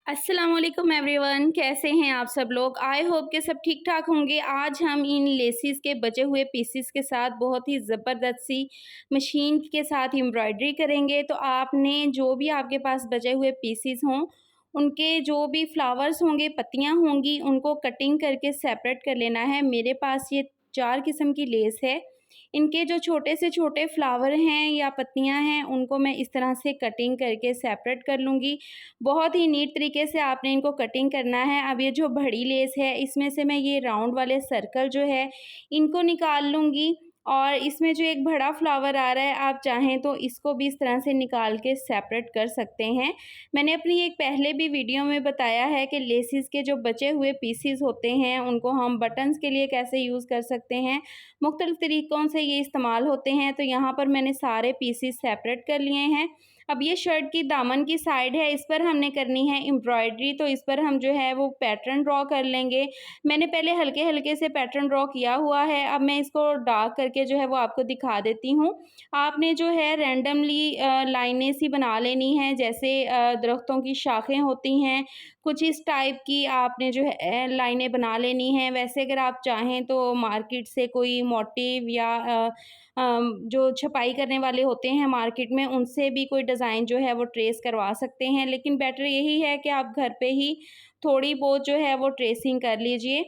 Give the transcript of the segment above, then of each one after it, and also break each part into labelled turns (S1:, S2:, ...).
S1: अस्सलाम वालेकुम एवरीवन, कैसे हैं आप सब लोग। आई होप के सब ठीक ठाक होंगे। आज हम इन लेसिस के बचे हुए पीसीस के साथ बहुत ही ज़बरदस्त सी मशीन के साथ एम्ब्रॉयडरी करेंगे। तो आपने जो भी आपके पास बचे हुए पीसीस हों, उनके जो भी फ्लावर्स होंगे, पत्तियां होंगी, उनको कटिंग करके सेपरेट कर लेना है। मेरे पास ये 4 किस्म की लेस है। इनके जो छोटे से छोटे फ्लावर हैं या पत्तियां हैं, उनको मैं इस तरह से कटिंग करके सेपरेट कर लूँगी। बहुत ही नीट तरीके से आपने इनको कटिंग करना है। अब ये जो बड़ी लेस है, इसमें से मैं ये राउंड वाले सर्कल जो है, इनको निकाल लूँगी। और इसमें जो एक बड़ा फ्लावर आ रहा है, आप चाहें तो इसको भी इस तरह से निकाल के सेपरेट कर सकते हैं। मैंने अपनी एक पहले भी वीडियो में बताया है कि लेसिस के जो बचे हुए पीसीस होते हैं, उनको हम बटन्स के लिए कैसे यूज़ कर सकते हैं। मुख्तलिफ़ तरीक़ों से ये इस्तेमाल होते हैं। तो यहाँ पर मैंने सारे पीसीस सेपरेट कर लिए हैं। अब ये शर्ट की दामन की साइड है, इस पर हमने करनी है एम्ब्रॉयडरी। तो इस पर हम जो है वो पैटर्न ड्रॉ कर लेंगे। मैंने पहले हल्के-हल्के से पैटर्न ड्रॉ किया हुआ है। अब मैं इसको डार्क करके जो है वो आपको दिखा देती हूँ। आपने जो है रैंडमली लाइनें सी बना लेनी है, जैसे दरख्तों की शाखें होती हैं, कुछ इस टाइप की आपने जो है लाइनें बना लेनी हैं। वैसे अगर आप चाहें तो मार्केट से कोई मोटिव या जो छपाई करने वाले होते हैं मार्केट में, उनसे भी कोई डिज़ाइन जो है वो ट्रेस करवा सकते हैं। लेकिन बेटर यही है कि आप घर पे ही थोड़ी बहुत जो है वो ट्रेसिंग कर लीजिए।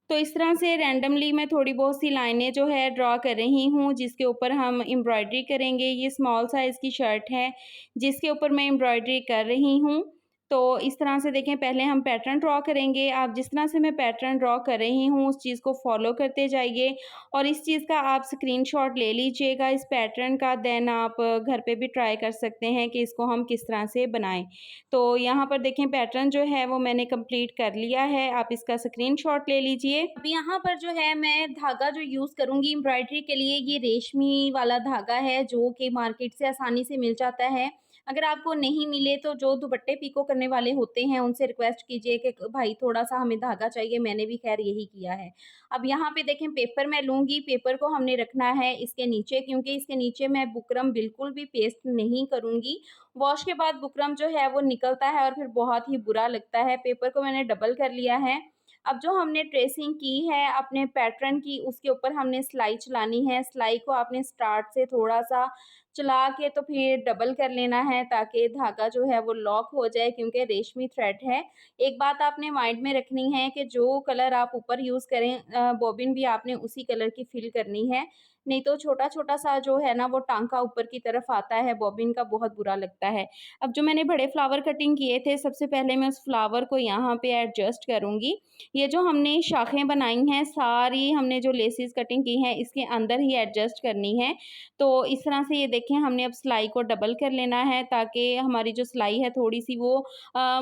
S1: तो इस तरह से रैंडमली मैं थोड़ी बहुत सी लाइनें जो है ड्रॉ कर रही हूँ, जिसके ऊपर हम एम्ब्रॉयडरी करेंगे। ये स्मॉल साइज़ की शर्ट है, जिसके ऊपर मैं एम्ब्रॉयडरी कर रही हूँ। तो इस तरह से देखें, पहले हम पैटर्न ड्रॉ करेंगे। आप जिस तरह से मैं पैटर्न ड्रॉ कर रही हूँ, उस चीज़ को फ़ॉलो करते जाइए और इस चीज़ का आप स्क्रीनशॉट ले लीजिएगा इस पैटर्न का। देन आप घर पे भी ट्राई कर सकते हैं कि इसको हम किस तरह से बनाएँ। तो यहाँ पर देखें, पैटर्न जो है वो मैंने कंप्लीट कर लिया है। आप इसका स्क्रीनशॉट ले लीजिए। अब यहाँ पर जो है मैं धागा जो यूज़ करूँगी एम्ब्रॉयडरी के लिए, ये रेशमी वाला धागा है, जो कि मार्केट से आसानी से मिल जाता है। अगर आपको नहीं मिले तो जो दुपट्टे पीको करने वाले होते हैं, उनसे रिक्वेस्ट कीजिए कि भाई थोड़ा-सा हमें धागा चाहिए। मैंने भी ख़ैर यही किया है। अब यहाँ पे देखें, पेपर मैं लूँगी। पेपर को हमने रखना है इसके नीचे, क्योंकि इसके नीचे मैं बुकरम बिल्कुल भी पेस्ट नहीं करूँगी। वॉश के बाद बुकरम जो है वो निकलता है और फिर बहुत ही बुरा लगता है। पेपर को मैंने डबल कर लिया है। अब जो हमने ट्रेसिंग की है अपने पैटर्न की, उसके ऊपर हमने सिलाई चलानी है। सिलाई को आपने स्टार्ट से थोड़ा-सा चला के तो फिर डबल कर लेना है, ताकि धागा जो है वो लॉक हो जाए, क्योंकि रेशमी थ्रेड है। एक बात आपने माइंड में रखनी है कि जो कलर आप ऊपर यूज़ करें, बॉबिन भी आपने उसी कलर की फिल करनी है। नहीं तो छोटा-छोटा सा जो है ना वो टाँका ऊपर की तरफ आता है बॉबिन का, बहुत बुरा लगता है। अब जो मैंने बड़े फ्लावर कटिंग किए थे, सबसे पहले मैं उस फ्लावर को यहाँ पे एडजस्ट करूँगी। ये जो हमने शाखें बनाई हैं, सारी हमने जो लेसिस कटिंग की है, इसके अंदर ही एडजस्ट करनी है। तो इस तरह से ये देखें, हमने अब सिलाई को डबल कर लेना है, ताकि हमारी जो सिलाई है थोड़ी-सी वो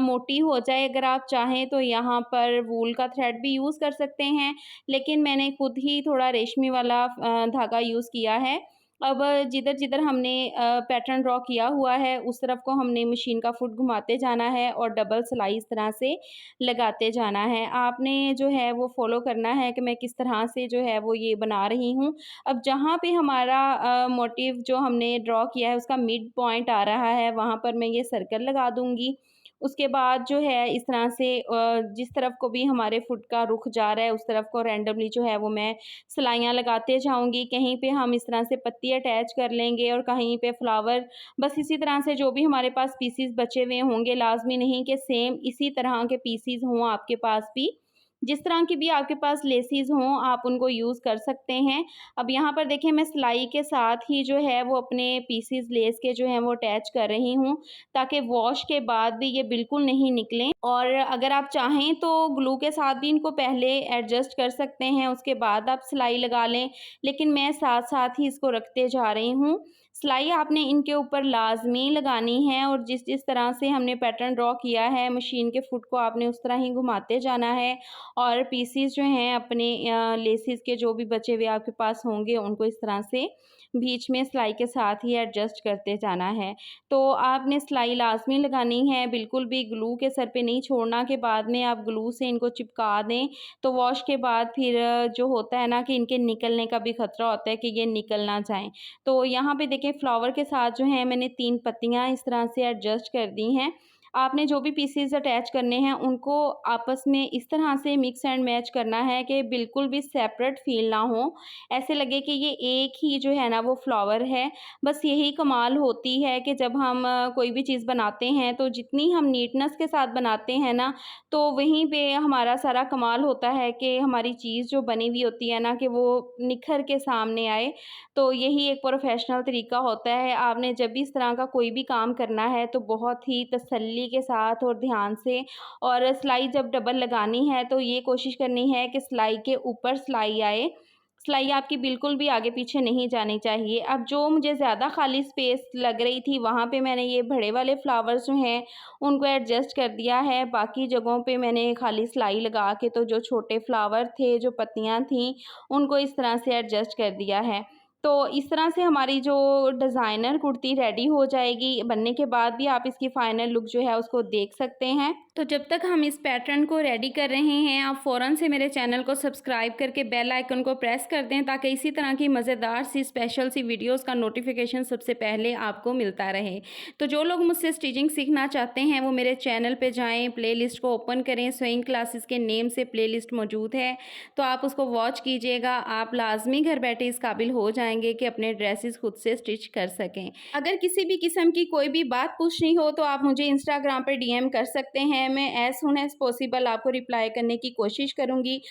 S1: मोटी हो जाए। अगर आप चाहें तो यहाँ पर वूल का थ्रेड भी यूज़ कर सकते हैं, लेकिन मैंने खुद ही थोड़ा रेशमी वाला धागा यूज़ किया है। अब जिधर-जिधर हमने पैटर्न ड्रॉ किया हुआ है, उस तरफ को हमने मशीन का फुट घुमाते जाना है और डबल सिलाई इस तरह से लगाते जाना है। आपने जो है वो फ़ॉलो करना है कि मैं किस तरह से जो है वो ये बना रही हूँ। अब जहाँ पे हमारा मोटिव जो हमने ड्रॉ किया है, उसका मिड पॉइंट आ रहा है, वहाँ पर मैं ये सर्कल लगा दूँगी। उसके बाद जो है इस तरह से जिस तरफ को भी हमारे फुट का रुख जा रहा है, उस तरफ को रैंडमली जो है वो मैं सिलाइयाँ लगाते जाऊँगी। कहीं पे हम इस तरह से पत्ती अटैच कर लेंगे और कहीं पे फ्लावर। बस इसी तरह से जो भी हमारे पास पीसीस बचे हुए होंगे, लाज़मी नहीं कि सेम इसी तरह के पीसीस हों आपके पास भी। जिस तरह की भी आपके पास लेसिस हों, आप उनको यूज़ कर सकते हैं। अब यहाँ पर देखिए, मैं सिलाई के साथ ही जो है वो अपने पीसीस लेस के जो हैं वो अटैच कर रही हूँ, ताकि वॉश के बाद भी ये बिल्कुल नहीं निकलें। और अगर आप चाहें तो ग्लू के साथ भी इनको पहले एडजस्ट कर सकते हैं, उसके बाद आप सिलाई लगा लें, लेकिन मैं साथ-साथ ही इसको रखते जा रही हूँ। सिलाई आपने इनके ऊपर लाज़मी लगानी है और जिस-जिस तरह से हमने पैटर्न ड्रॉ किया है, मशीन के फुट को आपने उस तरह ही घुमाते जाना है और पीसीस जो हैं अपने लेसिस के जो भी बचे हुए आपके पास होंगे, उनको इस तरह से बीच में सिलाई के साथ ही एडजस्ट करते जाना है। तो आपने सिलाई लाज़मी लगानी है, बिल्कुल भी ग्लू के सर पे नहीं छोड़ना कि बाद में आप ग्लू से इनको चिपका दें, तो वॉश के बाद फिर जो होता है ना कि इनके निकलने का भी खतरा होता है कि ये निकल ना जाएँ। तो यहाँ पे देखिए, फ्लावर के साथ जो है मैंने 3 पत्तियाँ इस तरह से एडजस्ट कर दी हैं। आपने जो भी पीसेस अटैच करने हैं उनको आपस में इस तरह से मिक्स एंड मैच करना है कि बिल्कुल भी सेपरेट फील ना हो, ऐसे लगे कि ये एक ही जो है ना वो फ्लावर है। बस यही कमाल होती है कि जब हम कोई भी चीज़ बनाते हैं तो जितनी हम नीटनेस के साथ बनाते हैं ना, तो वहीं पे हमारा सारा कमाल होता है कि हमारी चीज़ जो बनी हुई होती है ना कि वो निखर के सामने आए। तो यही एक प्रोफ़ेशनल तरीका होता है। आपने जब भी इस तरह का कोई भी काम करना है तो बहुत ही तसल्ली के साथ और ध्यान से, और सिलाई जब डबल लगानी है तो ये कोशिश करनी है कि सिलाई के ऊपर सिलाई आए। सिलाई आपकी बिल्कुल भी आगे पीछे नहीं जानी चाहिए। अब जो मुझे ज़्यादा खाली स्पेस लग रही थी वहाँ पे मैंने ये बड़े वाले फ्लावर्स जो हैं उनको एडजस्ट कर दिया है। बाकी जगहों पे मैंने खाली सिलाई लगा के तो जो छोटे फ्लावर थे, जो पत्तियाँ थीं, उनको इस तरह से एडजस्ट कर दिया है। तो इस तरह से हमारी जो डिज़ाइनर कुर्ती रेडी हो जाएगी। बनने के बाद भी आप इसकी फ़ाइनल लुक जो है उसको देख सकते हैं। तो जब तक हम इस पैटर्न को रेडी कर रहे हैं, आप फ़ौरन से मेरे चैनल को सब्सक्राइब करके बेल आइकन को प्रेस कर दें ताकि इसी तरह की मज़ेदार सी स्पेशल सी वीडियोज़ का नोटिफिकेशन सबसे पहले आपको मिलता रहे। तो जो लोग मुझसे स्टिचिंग सीखना चाहते हैं वो मेरे चैनल पे जाएँ, प्लेलिस्ट को ओपन करें, स्विंग क्लासेस के नेम से प्लेलिस्ट मौजूद है, तो आप उसको वॉच कीजिएगा। आप लाज़मी घर बैठे इस काबिल हो जाएँगे कि अपने ड्रेसेस खुद से स्टिच कर सकें। अगर किसी भी किस्म की कोई भी बात पूछनी हो तो आप मुझे इंस्टाग्राम पर डीएम कर सकते हैं। मैं एज़ सून एज़ पॉसिबल आपको रिप्लाई करने की कोशिश करूँगी।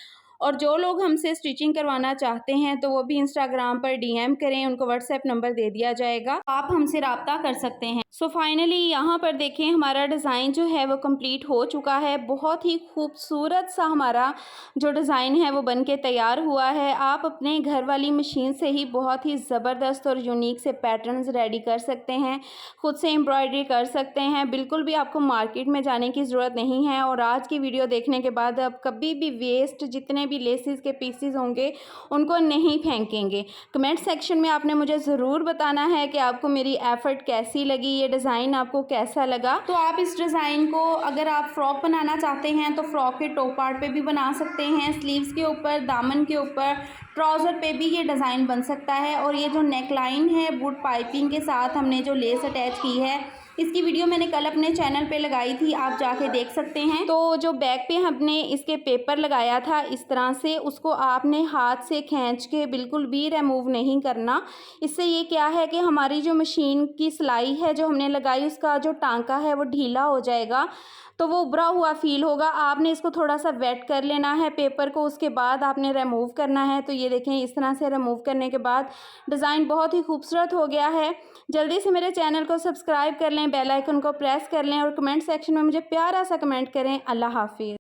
S1: और जो लोग हमसे स्टिचिंग करवाना चाहते हैं तो वो भी इंस्टाग्राम पर डीएम करें, उनको व्हाट्सएप नंबर दे दिया जाएगा, आप हमसे राब्ता कर सकते हैं। सो फाइनली यहाँ पर देखें हमारा डिज़ाइन जो है वो कंप्लीट हो चुका है। बहुत ही खूबसूरत सा हमारा जो डिज़ाइन है वो बन के तैयार हुआ है। आप अपने घर वाली मशीन से ही बहुत ही ज़बरदस्त और यूनिक से पैटर्न्स रेडी कर सकते हैं, खुद से एम्ब्रॉयडरी कर सकते हैं। बिल्कुल भी आपको मार्केट में जाने की ज़रूरत नहीं है। और आज की वीडियो देखने के बाद आप कभी भी वेस्ट जितने भी लेसेस के पीसेस होंगे उनको नहीं फेंकेंगे। कमेंट सेक्शन में आपने मुझे ज़रूर बताना है कि आपको मेरी एफ़र्ट कैसी लगी, ये डिज़ाइन आपको कैसा लगा। तो आप इस डिज़ाइन को अगर आप फ्रॉक बनाना चाहते हैं तो फ्रॉक के टॉप पार्ट पे भी बना सकते हैं, स्लीव्स के ऊपर, दामन के ऊपर, ट्राउज़र पे भी ये डिज़ाइन बन सकता है। और ये जो नेक लाइन है वुड पाइपिंग के साथ हमने जो लेस अटैच की है, इसकी वीडियो मैंने कल अपने चैनल पे लगाई थी, आप जाके देख सकते हैं। तो जो बैक पे हमने इसके पेपर लगाया था इस तरह से, उसको आपने हाथ से खींच के बिल्कुल भी रिमूव नहीं करना। इससे ये क्या है कि हमारी जो मशीन की सिलाई है जो हमने लगाई उसका जो टांका है वो ढीला हो जाएगा, तो वो उभरा हुआ फील होगा। आपने इसको थोड़ा सा वेट कर लेना है पेपर को, उसके बाद आपने रिमूव करना है। तो ये देखें इस तरह से रिमूव करने के बाद डिज़ाइन बहुत ही खूबसूरत हो गया है। जल्दी से मेरे चैनल को सब्सक्राइब कर लें, बेल आइकन को प्रेस कर लें और कमेंट सेक्शन में मुझे प्यारा सा कमेंट करें। अल्लाह हाफिज़।